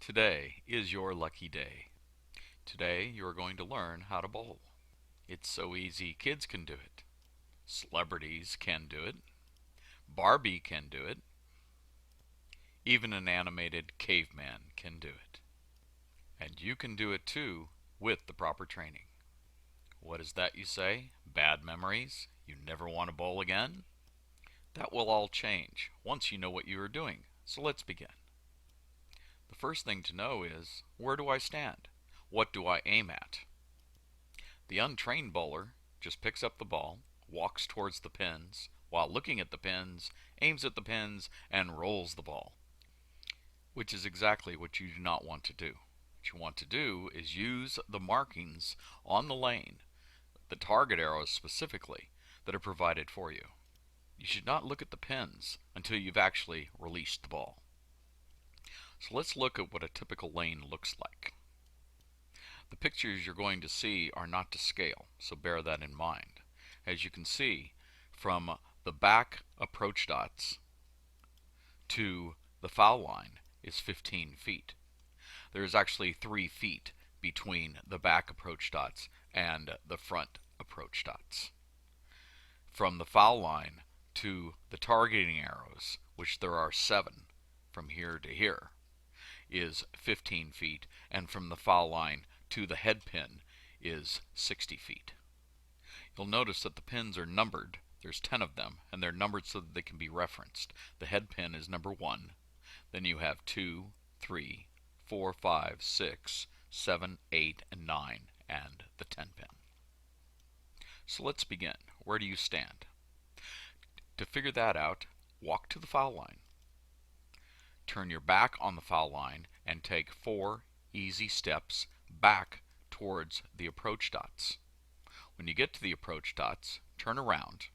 Today is your lucky day. Today you are going to learn how to bowl. It's so easy kids can do it. Celebrities can do it. Barbie can do it. Even an animated caveman can do it. And you can do it too with the proper training. What is that you say? Bad memories? You never want to bowl again? That will all change once you know what you are doing. So let's begin. The first thing to know is, where do I stand? What do I aim at? The untrained bowler just picks up the ball, walks towards the pins, while looking at the pins, aims at the pins, and rolls the ball, which is exactly what you do not want to do. What you want to do is use the markings on the lane, the target arrows specifically, that are provided for you. You should not look at the pins until you've actually released the ball. So let's look at what a typical lane looks like. The pictures you're going to see are not to scale, so bear that in mind. As you can see, from the back approach dots to the foul line is 15 feet. There is actually 3 feet between the back approach dots and the front approach dots. From the foul line to the targeting arrows, which there are 7 from here to here, is 15 feet, and from the foul line to the head pin is 60 feet. You'll notice that the pins are numbered. There's 10 of them, and they're numbered so that they can be referenced. The head pin is number 1, then you have 2, 3, 4, 5, 6, 7, 8, and 9, and the 10 pin. So let's begin. Where do you stand? To figure that out, walk to the foul line. Turn your back on the foul line and take 4 easy steps back towards the approach dots. When you get to the approach dots, turn around.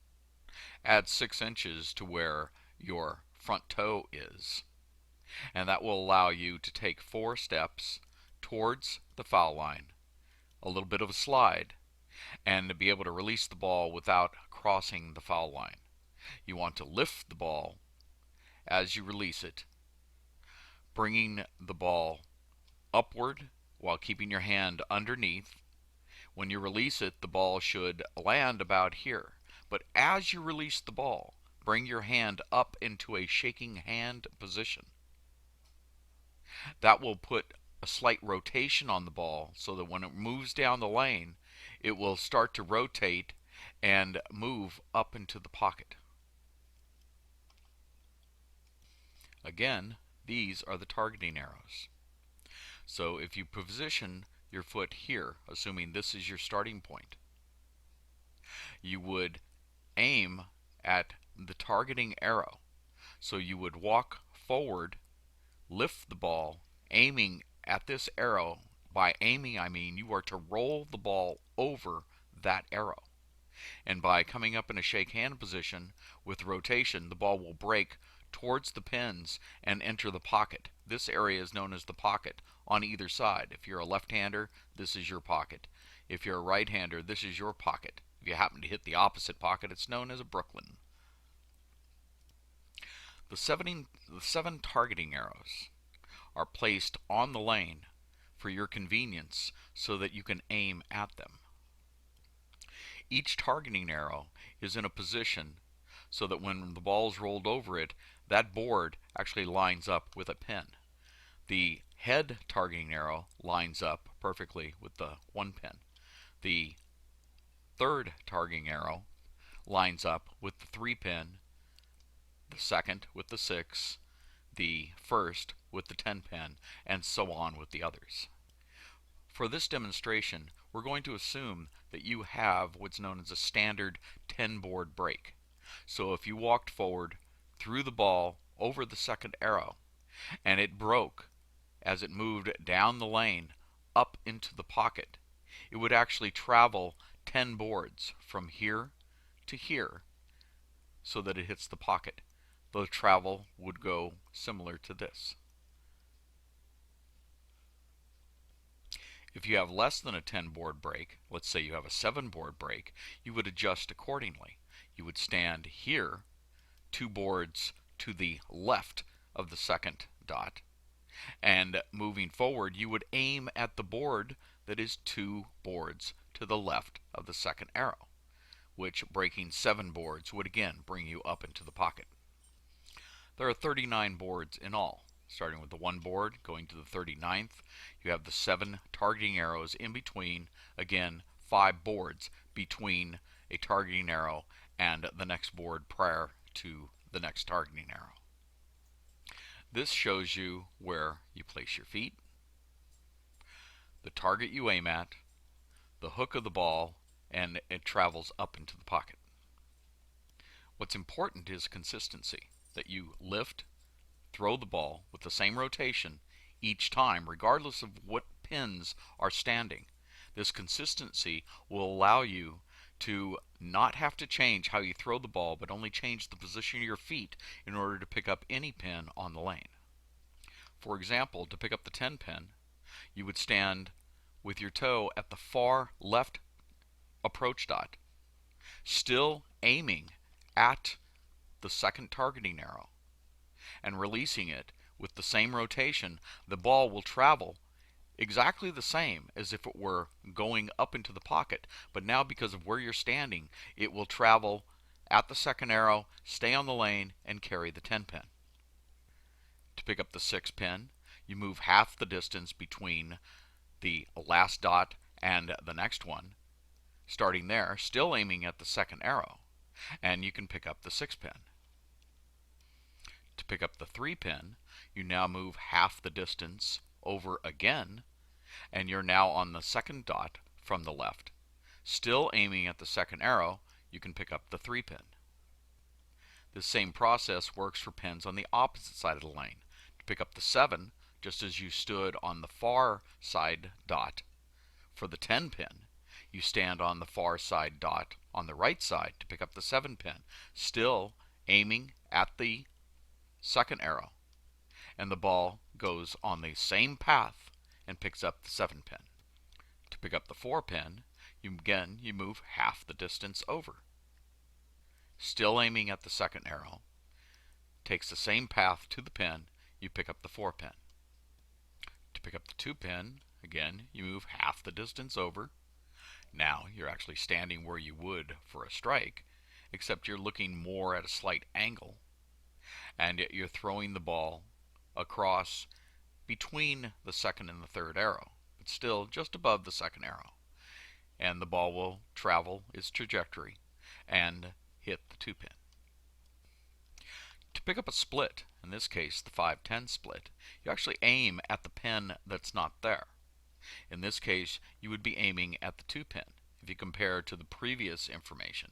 Add 6 inches to where your front toe is, and that will allow you to take 4 steps towards the foul line, a little bit of a slide, and to be able to release the ball without crossing the foul line. You want to lift the ball as you release it, bringing the ball upward while keeping your hand underneath. When you release it, the ball should land about here. But as you release the ball, bring your hand up into a shaking hand position. That will put a slight rotation on the ball so that when it moves down the lane, it will start to rotate and move up into the pocket. Again, these are the targeting arrows. So if you position your foot here, assuming this is your starting point, you would aim at the targeting arrow. So you would walk forward, lift the ball, aiming at this arrow. By aiming, I mean you are to roll the ball over that arrow. And by coming up in a shake hand position with rotation, the ball will break towards the pins and enter the pocket. This area is known as the pocket on either side. If you're a left-hander, this is your pocket. If you're a right-hander, this is your pocket. If you happen to hit the opposite pocket, it's known as a Brooklyn. The 7 targeting arrows are placed on the lane for your convenience so that you can aim at them. Each targeting arrow is in a position so that when the ball is rolled over it, that board actually lines up with a pin. The head targeting arrow lines up perfectly with the 1 pin. The third targeting arrow lines up with the 3 pin, the second with the 6, the first with the 10 pin, and so on with the others. For this demonstration, we're going to assume that you have what's known as a standard 10 board break. So if you walked forward, threw the ball over the second arrow, and it broke as it moved down the lane up into the pocket, it would actually travel 10 boards from here to here so that it hits the pocket. The travel would go similar to this. If you have less than a 10 board break, let's say you have a 7 board break, you would adjust accordingly. You would stand here, 2 boards to the left of the second dot, And moving forward, you would aim at the board that is 2 boards to the left of the second arrow, which, breaking 7 boards, would again bring you up into the pocket. There are 39 boards in all. Starting with the 1 board, going to the 39th, you have the 7 targeting arrows in between, again, 5 boards between a targeting arrow and the next board prior to the next targeting arrow. This shows you where you place your feet, the target you aim at, the hook of the ball, and it travels up into the pocket. What's important is consistency, that you lift, throw the ball with the same rotation each time, regardless of what pins are standing. This consistency will allow you to not have to change how you throw the ball, but only change the position of your feet in order to pick up any pin on the lane. For example, to pick up the 10 pin, you would stand with your toe at the far left approach dot, still aiming at the second targeting arrow, and releasing it with the same rotation. The ball will travel exactly the same as if it were going up into the pocket, but now because of where you're standing, it will travel at the second arrow, stay on the lane, and carry the 10 pin. To pick up the 6 pin, you move half the distance between the last dot and the next one, starting there, still aiming at the second arrow, and you can pick up the 6 pin. To pick up the 3 pin, you now move half the distance over again, and you're now on the second dot from the left. Still aiming at the second arrow, you can pick up the 3 pin. This same process works for pins on the opposite side of the lane. To pick up the 7, just as you stood on the far side dot for the 10 pin, you stand on the far side dot on the right side to pick up the 7 pin, still aiming at the second arrow, and the ball goes on the same path and picks up the 7 pin. To pick up the 4 pin, you move half the distance over, still aiming at the second arrow, takes the same path to the pin, you pick up the 4 pin. To pick up the 2 pin, again, you move half the distance over. Now you're actually standing where you would for a strike, except you're looking more at a slight angle, and you're throwing the ball across between the second and the third arrow, but still just above the second arrow. And the ball will travel its trajectory and hit the 2 pin. To pick up a split, in this case the 5-10 split, you actually aim at the pin that's not there. In this case, you would be aiming at the 2 pin. If you compare to the previous information,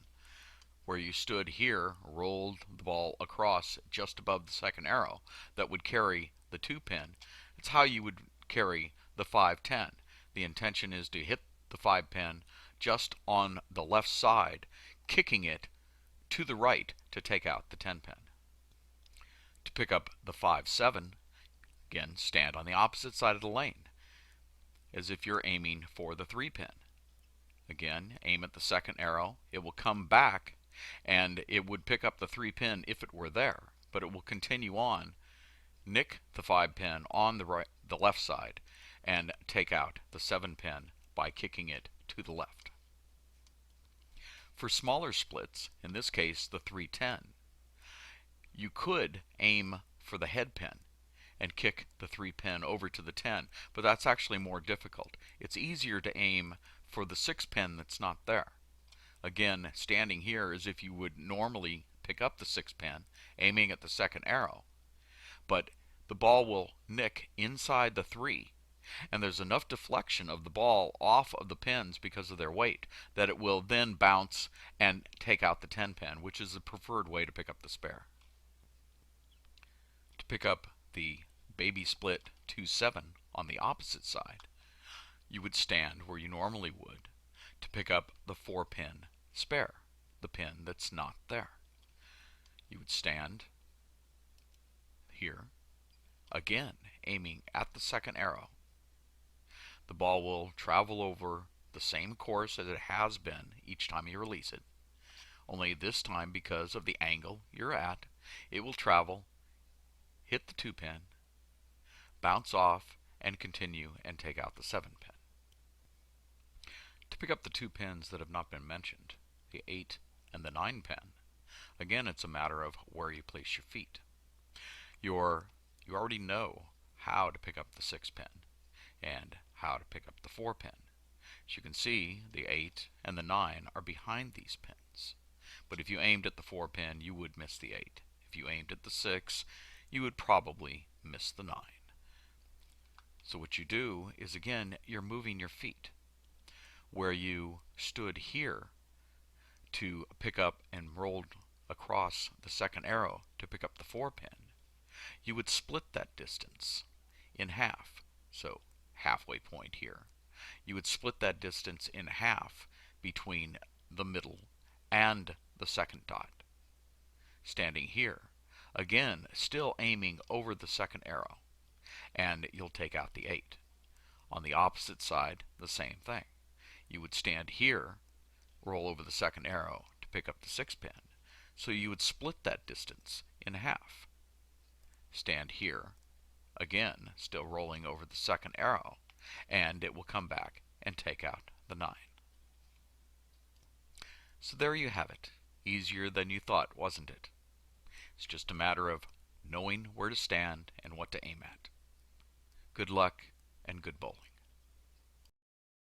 where you stood here, rolled the ball across just above the second arrow, that would carry the 2 pin, it's how you would carry the 5-10. The intention is to hit the 5 pin just on the left side, kicking it to the right to take out the 10 pin. To pick up the 5-7, again, stand on the opposite side of the lane, as if you're aiming for the 3 pin. Again, aim at the second arrow, it will come back, and it would pick up the 3 pin if it were there, but it will continue on, nick the 5 pin on the left side, and take out the 7 pin by kicking it to the left. For smaller splits, in this case the 3-10, you could aim for the head pin and kick the 3 pin over to the 10, but that's actually more difficult. It's easier to aim for the 6 pin that's not there. Again, standing here as if you would normally pick up the 6 pin, aiming at the second arrow, but the ball will nick inside the 3, and there's enough deflection of the ball off of the pins because of their weight that it will then bounce and take out the 10 pin, which is the preferred way to pick up the spare. To pick up the baby split 2-7 on the opposite side, you would stand where you normally would to pick up the 4 pin spare, the pin that's not there. You would stand here, again aiming at the second arrow. The ball will travel over the same course as it has been each time you release it, only this time, because of the angle you're at, it will travel, hit the 2 pin, bounce off, and continue and take out the 7 pin. To pick up the 2 pins that have not been mentioned, the 8 and the 9 pin, again it's a matter of where you place your feet. You already know how to pick up the 6 pin and how to pick up the 4 pin. As you can see, the 8 and the 9 are behind these pins. But if you aimed at the 4 pin, you would miss the 8. If you aimed at the 6, you would probably miss the 9. So what you do is, again, you're moving your feet. Where you stood here to pick up and rolled across the second arrow to pick up the 4 pin, you would split that distance in half. So halfway point here. You would split that distance in half between the middle and the second dot. Standing here, again, still aiming over the second arrow, and you'll take out the 8. On the opposite side, the same thing. You would stand here, roll over the second arrow to pick up the 6 pin, so you would split that distance in half. Stand here, again, still rolling over the second arrow, and it will come back and take out the 9. So there you have it. Easier than you thought, wasn't it? It's just a matter of knowing where to stand and what to aim at. Good luck and good bowling.